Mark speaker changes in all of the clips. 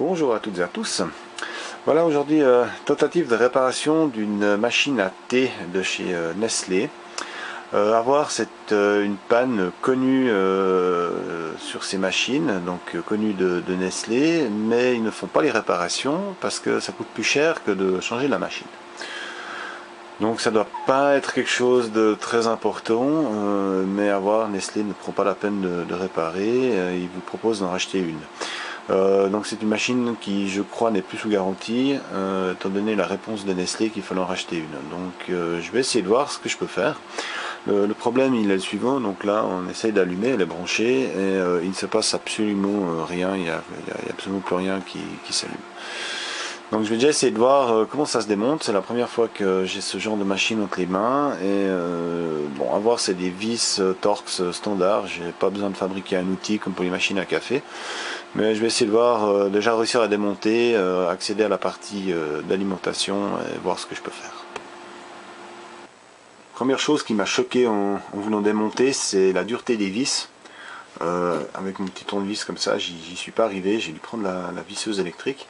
Speaker 1: Bonjour à toutes et à tous. Voilà aujourd'hui tentative de réparation d'une machine à thé de chez Nestlé. Avoir une panne connue sur ces machines, donc connue de Nestlé, mais ils ne font pas les réparations parce que ça coûte plus cher que de changer la machine. Donc ça doit pas être quelque chose de très important, mais Nestlé ne prend pas la peine de réparer, il vous propose d'en racheter une. Donc c'est une machine qui, je crois, n'est plus sous garantie, étant donné la réponse de Nestlé qu'il fallait en racheter une. Donc je vais essayer de voir ce que je peux faire. Le problème il est le suivant, donc là on essaye d'allumer, elle est branchée, et il ne se passe absolument rien, il n'y a absolument plus rien qui s'allume. Donc je vais déjà essayer de voir comment ça se démonte. C'est la première fois que j'ai ce genre de machine entre les mains. Et bon, à voir, c'est des vis Torx standard. J'ai pas besoin de fabriquer un outil comme pour les machines à café. Mais je vais essayer de voir, déjà réussir à démonter, accéder à la partie d'alimentation et voir ce que je peux faire. Première chose qui m'a choqué en voulant démonter, c'est la dureté des vis. Avec mon petit tournevis comme ça, j'y suis pas arrivé, j'ai dû prendre la visseuse électrique,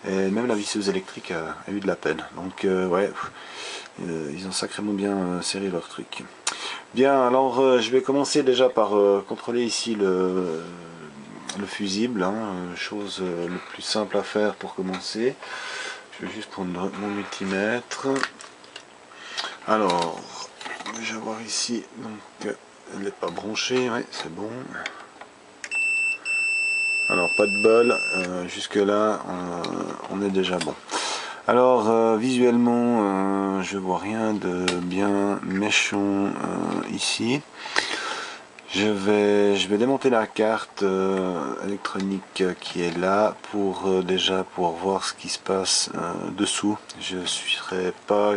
Speaker 1: et même la visseuse électrique a eu de la peine. Donc ouais, ils ont sacrément bien serré leur truc. Bien, alors je vais commencer déjà par contrôler ici le fusible, chose le plus simple à faire pour commencer. Je vais juste prendre mon multimètre. Alors, je vais voir ici, donc elle n'est pas branchée, ouais, c'est bon. Alors pas de bol, jusque là on est déjà bon. Alors visuellement je vois rien de bien méchant ici. Je vais démonter la carte électronique qui est là pour déjà pour voir ce qui se passe dessous. Je ne serais pas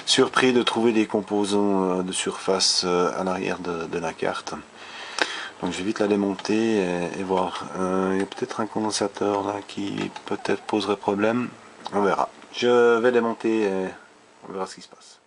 Speaker 1: surpris de trouver des composants de surface à l'arrière de la carte. Donc je vais vite la démonter et voir. Il y a peut-être un condensateur là qui peut-être poserait problème. On verra. Je vais démonter et on verra ce qui se passe.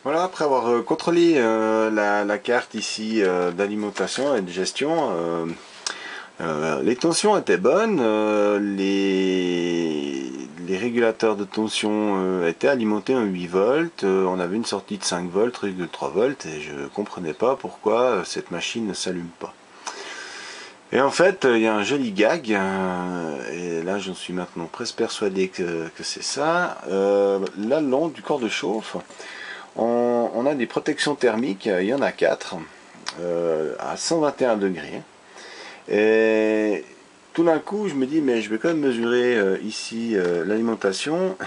Speaker 1: Voilà, après avoir contrôlé la carte ici d'alimentation et de gestion, les tensions étaient bonnes, les régulateurs de tension étaient alimentés en 8 volts, on avait une sortie de 5 volts, 3 volts, et je ne comprenais pas pourquoi cette machine ne s'allume pas. Et en fait, il y a un joli gag, et là j'en suis maintenant presque persuadé que c'est ça. Là, le long du corps de chauffe, on a des protections thermiques, il y en a 4 à 121 degrés. Et tout d'un coup, je me dis, mais je vais quand même mesurer ici l'alimentation,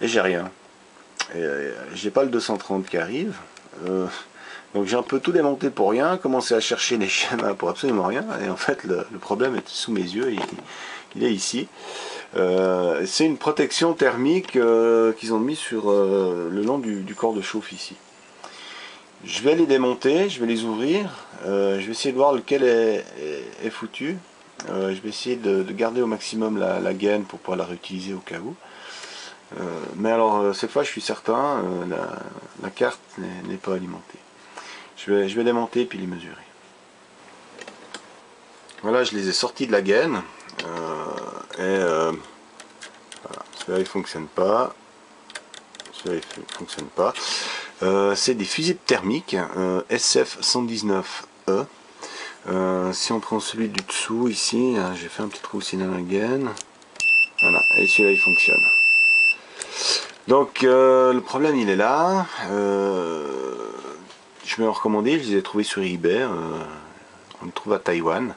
Speaker 1: et j'ai rien. J'ai pas le 230 qui arrive. Donc j'ai un peu tout démonté pour rien, commencé à chercher les schémas pour absolument rien, et en fait le problème est sous mes yeux, il est ici. C'est une protection thermique qu'ils ont mis sur le long du corps de chauffe ici. Je vais les démonter, je vais les ouvrir, je vais essayer de voir lequel est foutu. Je vais essayer de garder au maximum la gaine pour pouvoir la réutiliser au cas où. Mais alors cette fois je suis certain, la carte n'est pas alimentée. Je vais démonter puis les mesurer. Voilà, je les ai sortis de la gaine. Voilà, celui-là il fonctionne pas. Celui-là il fonctionne pas. C'est des fusibles thermiques SF119E. Si on prend celui du dessous ici, j'ai fait un petit trou aussi dans la gaine. Voilà, et celui-là il fonctionne. Donc le problème il est là. Je vais en recommander, je les ai trouvés sur eBay. On les trouve à Taïwan.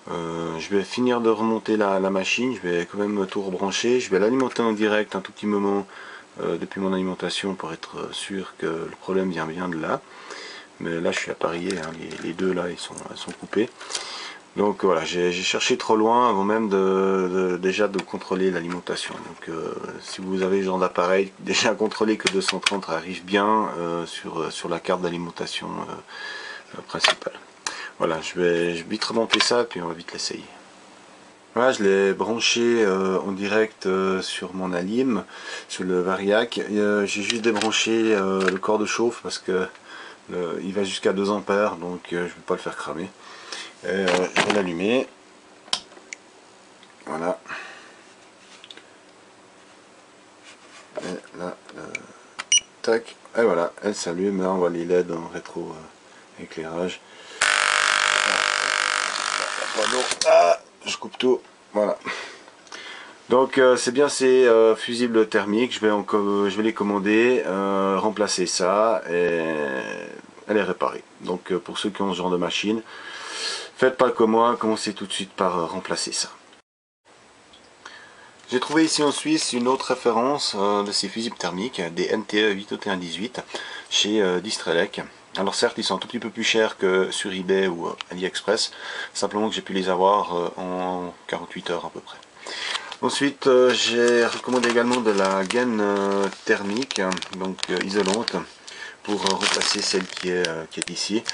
Speaker 1: Je vais finir de remonter la machine, je vais quand même tout rebrancher, je vais l'alimenter en direct un tout petit moment depuis mon alimentation pour être sûr que le problème vient bien de là. Mais là je suis à parier, les deux là ils sont coupés. Donc voilà, j'ai cherché trop loin avant même déjà de contrôler l'alimentation. Donc si vous avez ce genre d'appareil, déjà contrôler que 230 arrive bien sur la carte d'alimentation principale. Voilà, je vais vite remonter ça puis on va vite l'essayer. Voilà, je l'ai branché en direct sur mon Alim, sur le Variac. J'ai juste débranché le corps de chauffe parce que il va jusqu'à 2 ampères, donc je ne vais pas le faire cramer. Et, je vais l'allumer. Voilà. Et là, tac. Et voilà, elle s'allume. Là, on voit les LED en rétro éclairage. Ah, je coupe tout. Voilà. Donc c'est bien ces fusibles thermiques. Je vais les commander, remplacer ça et elle est réparée. Donc pour ceux qui ont ce genre de machine, faites pas comme moi, commencez tout de suite par remplacer ça. J'ai trouvé ici en Suisse une autre référence de ces fusibles thermiques, des NTE 88118 chez Distrelec. Alors certes, ils sont un tout petit peu plus chers que sur eBay ou AliExpress, simplement que j'ai pu les avoir en 48 heures à peu près. Ensuite, j'ai recommandé également de la gaine thermique, donc isolante, pour remplacer celle qui est ici,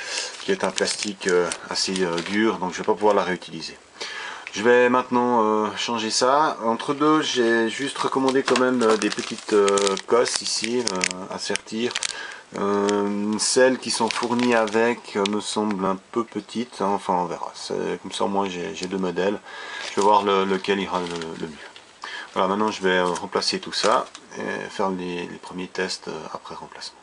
Speaker 1: qui est un plastique assez dur, donc je ne vais pas pouvoir la réutiliser. Je vais maintenant changer ça. Entre deux, j'ai juste recommandé quand même des petites cosses ici à sertir. Celles qui sont fournies avec me semblent un peu petites, hein, enfin on verra. Comme ça, moi j'ai deux modèles. Je vais voir lequel ira le mieux. Voilà, maintenant je vais remplacer tout ça et faire les premiers tests après remplacement.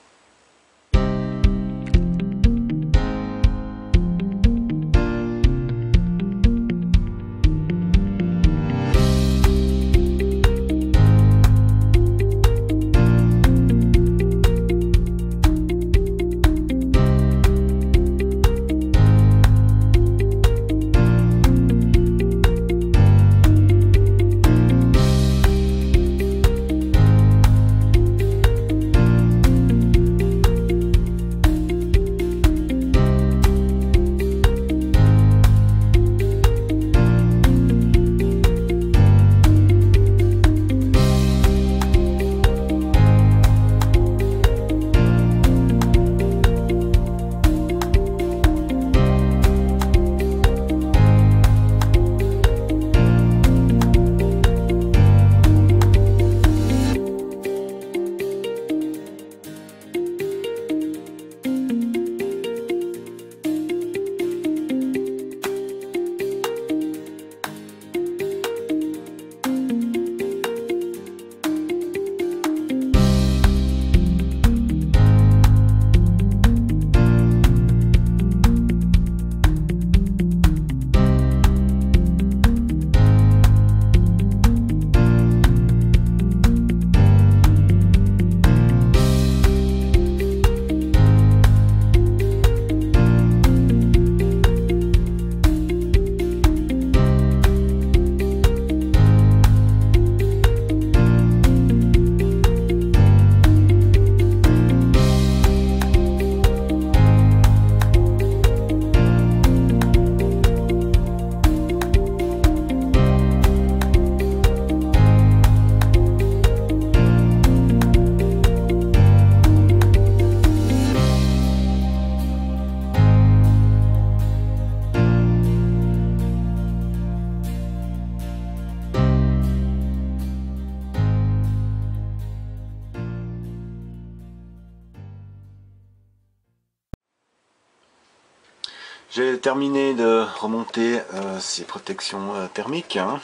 Speaker 1: J'ai terminé de remonter ces protections thermiques. Hein.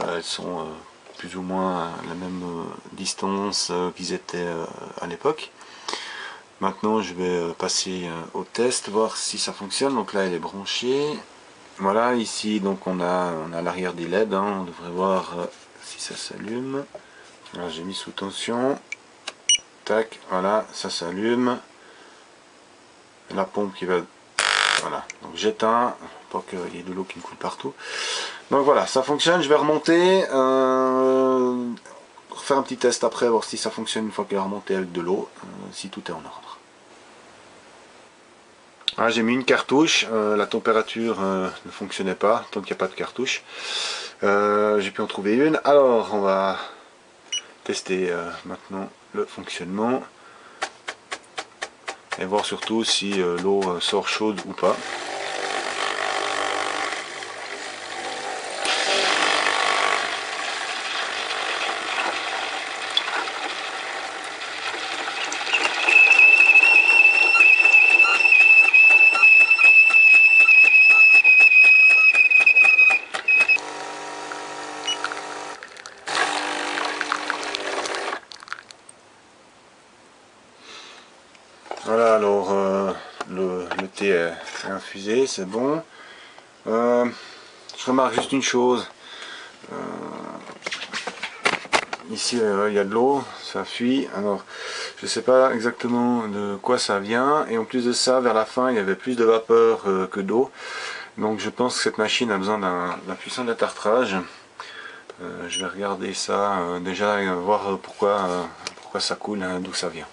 Speaker 1: Elles sont plus ou moins à la même distance qu'ils étaient à l'époque. Maintenant je vais passer au test, voir si ça fonctionne. Donc là elle est branchée. Voilà, ici donc on a l'arrière des LED, hein. On devrait voir si ça s'allume. J'ai mis sous tension. Tac, voilà, ça s'allume. La pompe qui va... Voilà, donc j'éteins pour qu'il y ait de l'eau qui me coule partout. Donc voilà, ça fonctionne. Je vais remonter, refaire un petit test après, voir si ça fonctionne une fois qu'elle est remontée avec de l'eau, si tout est en ordre. Ah, j'ai mis une cartouche, la température ne fonctionnait pas, tant qu'il n'y a pas de cartouche. J'ai pu en trouver une. Alors on va tester maintenant le fonctionnement et voir surtout si l'eau sort chaude ou pas. Voilà, alors le thé est infusé, c'est bon. Je remarque juste une chose. Ici, il y a de l'eau, ça fuit. Alors, je ne sais pas exactement de quoi ça vient. Et en plus de ça, vers la fin, il y avait plus de vapeur que d'eau. Donc, je pense que cette machine a besoin d'un puissant détartrage. Je vais regarder ça déjà et voir pourquoi ça coule, hein, d'où ça vient.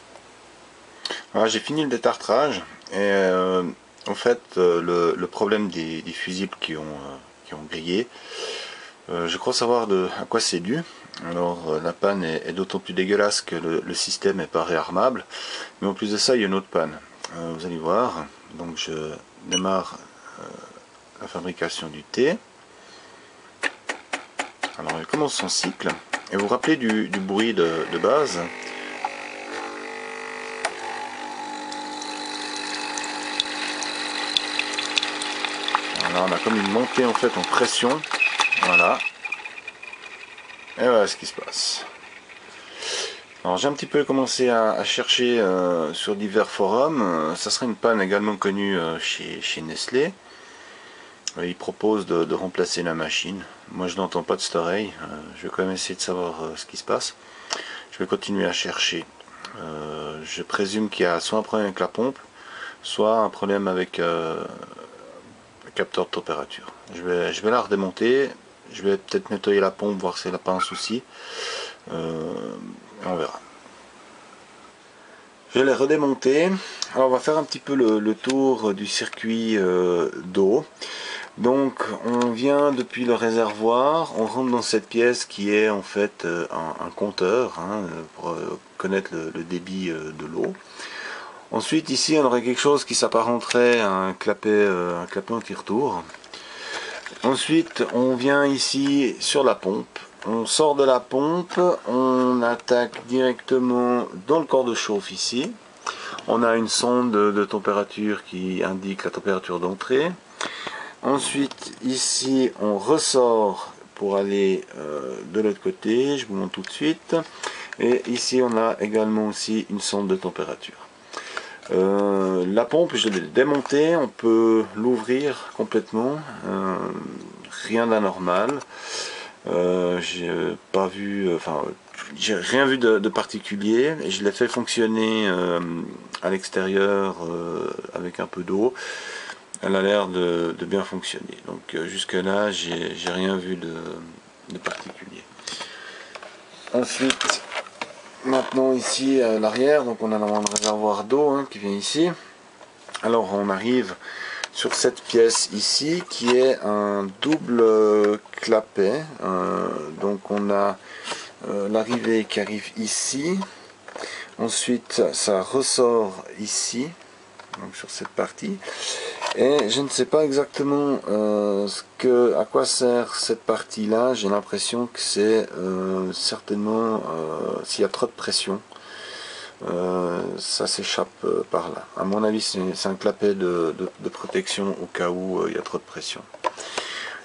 Speaker 1: Voilà, j'ai fini le détartrage et en fait le problème des fusibles qui ont grillé, je crois savoir à quoi c'est dû. Alors la panne est d'autant plus dégueulasse que le système n'est pas réarmable, mais en plus de ça il y a une autre panne. Vous allez voir, donc je démarre la fabrication du thé. Alors elle commence son cycle et vous vous rappelez du bruit de base. Voilà, on a comme une montée en fait en pression, voilà, et voilà ce qui se passe. Alors j'ai un petit peu commencé à chercher sur divers forums. Ça serait une panne également connue chez Nestlé. Ils proposent de remplacer la machine. Moi je n'entends pas de cette oreille, je vais quand même essayer de savoir ce qui se passe. Je vais continuer à chercher. Je présume qu'il y a soit un problème avec la pompe, soit un problème avec capteur de température. Je vais la redémonter, je vais peut-être nettoyer la pompe, voir si elle n'a pas un souci. On verra. Je l'ai redémonté. Alors on va faire un petit peu le tour du circuit d'eau. Donc on vient depuis le réservoir, on rentre dans cette pièce qui est en fait un compteur, hein, pour connaître le débit de l'eau. Ensuite ici on aurait quelque chose qui s'apparenterait à un clapet anti-retour. Ensuite on vient ici sur la pompe, on sort de la pompe, on attaque directement dans le corps de chauffe ici. On a une sonde de température qui indique la température d'entrée. Ensuite ici on ressort pour aller de l'autre côté, je vous montre tout de suite. Et ici on a également aussi une sonde de température. La pompe, je l'ai démontée, on peut l'ouvrir complètement, rien d'anormal. J'ai pas vu, enfin, j'ai rien vu de particulier, et je l'ai fait fonctionner à l'extérieur avec un peu d'eau. Elle a l'air de bien fonctionner. Donc jusque là, j'ai rien vu de particulier. Ensuite, maintenant ici à l'arrière, donc on a normalement le réservoir d'eau, hein, qui vient ici. Alors on arrive sur cette pièce ici qui est un double clapet. Donc on a l'arrivée qui arrive ici. Ensuite ça ressort ici, donc sur cette partie. Et je ne sais pas exactement à quoi sert cette partie là. J'ai l'impression que c'est certainement s'il y a trop de pression, ça s'échappe par là. À mon avis c'est un clapet de protection au cas où il y a trop de pression.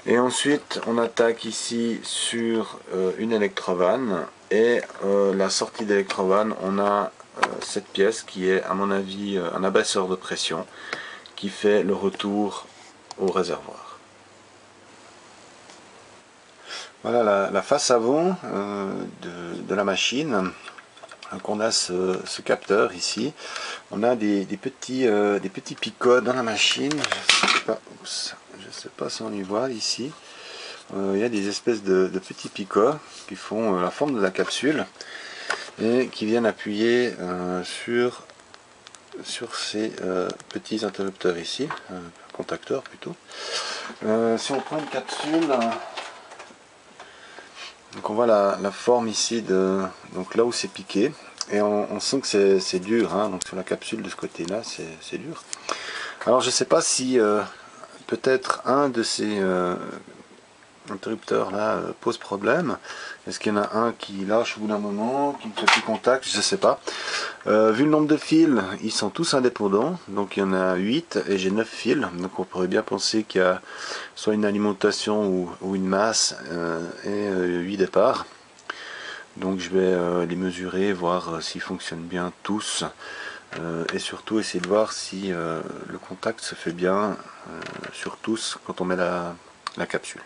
Speaker 1: Et ensuite on attaque ici sur une électrovanne, et la sortie d'électrovanne, on a cette pièce qui est à mon avis un abaisseur de pression qui fait le retour au réservoir. Voilà la face avant de la machine. Donc on a ce capteur ici. On a des petits picots dans la machine. Je sais pas si on y voit ici. Il y a des espèces de petits picots qui font la forme de la capsule et qui viennent appuyer sur sur ces petits interrupteurs ici, contacteurs plutôt. Si on prend une capsule, donc on voit la forme ici de donc là où c'est piqué, et on sent que c'est dur, hein, donc sur la capsule de ce côté là c'est dur. Alors je sais pas si peut-être un de ces interrupteur là pose problème. Est-ce qu'il y en a un qui lâche au bout d'un moment, qui ne fait plus contact? Je sais pas. Vu le nombre de fils, ils sont tous indépendants, donc il y en a 8 et j'ai 9 fils, donc on pourrait bien penser qu'il y a soit une alimentation ou une masse et 8 départs. Donc je vais les mesurer, voir s'ils fonctionnent bien tous et surtout essayer de voir si le contact se fait bien sur tous quand on met la capsule.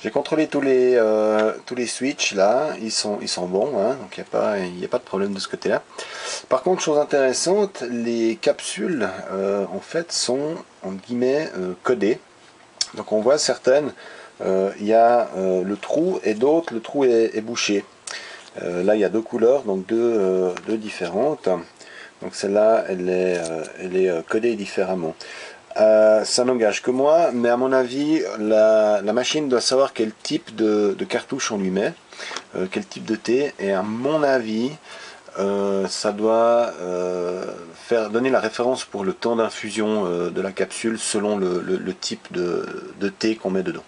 Speaker 1: J'ai contrôlé tous les switches là, ils sont bons, hein, donc il n'y a pas de problème de ce côté-là. Par contre, chose intéressante, les capsules en fait sont en guillemets codées. Donc on voit certaines, il y a le trou et d'autres, le trou est bouché. Là il y a deux couleurs, donc deux différentes. Donc celle-là, elle est codée différemment. Ça n'engage que moi, mais à mon avis, la machine doit savoir quel type de cartouche on lui met, quel type de thé, et à mon avis, ça doit donner la référence pour le temps d'infusion de la capsule selon le type de thé qu'on met dedans.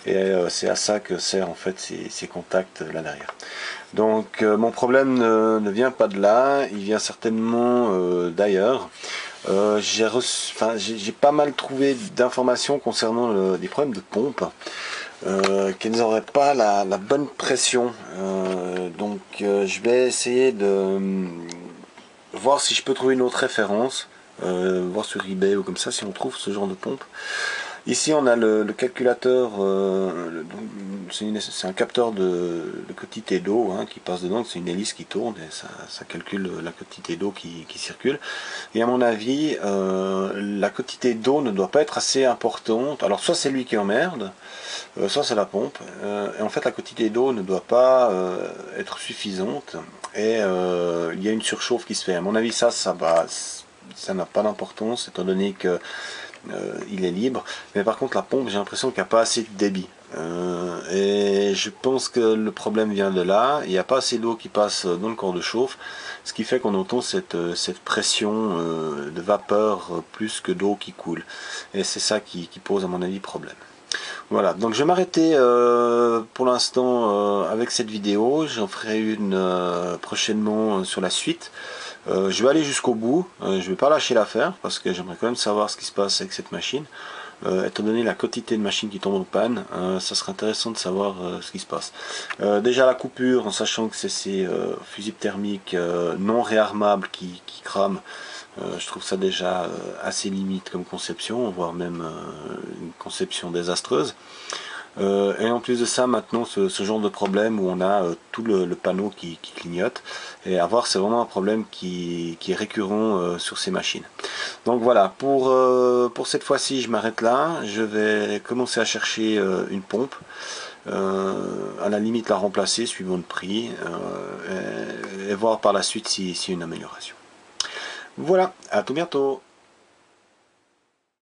Speaker 1: Et c'est à ça que servent en fait ces contacts là derrière. Donc mon problème ne vient pas de là, il vient certainement d'ailleurs. J'ai pas mal trouvé d'informations concernant des problèmes de pompe qui n'auraient pas la bonne pression. Donc je vais essayer de voir si je peux trouver une autre référence, voir sur eBay ou comme ça si on trouve ce genre de pompe. Ici on a le calculateur, c'est un capteur de quantité d'eau hein, qui passe dedans, c'est une hélice qui tourne et ça calcule la quantité d'eau qui circule. Et à mon avis, la quantité d'eau ne doit pas être assez importante. Alors soit c'est lui qui emmerde, soit c'est la pompe. Et en fait la quantité d'eau ne doit pas être suffisante et il y a une surchauffe qui se fait. À mon avis ça n'a pas d'importance étant donné que il est libre, mais par contre la pompe j'ai l'impression qu'il n'y a pas assez de débit et je pense que le problème vient de là, il n'y a pas assez d'eau qui passe dans le corps de chauffe, ce qui fait qu'on entend cette pression de vapeur plus que d'eau qui coule, et c'est ça qui pose à mon avis problème. Voilà, donc je vais m'arrêter pour l'instant avec cette vidéo, j'en ferai une prochainement sur la suite. Je vais aller jusqu'au bout, je vais pas lâcher l'affaire parce que j'aimerais quand même savoir ce qui se passe avec cette machine. Étant donné la quantité de machines qui tombent en panne, ça serait intéressant de savoir ce qui se passe. Déjà la coupure, en sachant que c'est ces fusibles thermiques non réarmables qui crament, je trouve ça déjà assez limite comme conception, voire même une conception désastreuse. Et en plus de ça, maintenant ce genre de problème où on a tout le panneau qui clignote, et à voir, c'est vraiment un problème qui est récurrent sur ces machines. Donc voilà, pour cette fois-ci je m'arrête là, je vais commencer à chercher une pompe, à la limite la remplacer suivant le prix, et voir par la suite s'il y a une amélioration. Voilà, à tout bientôt.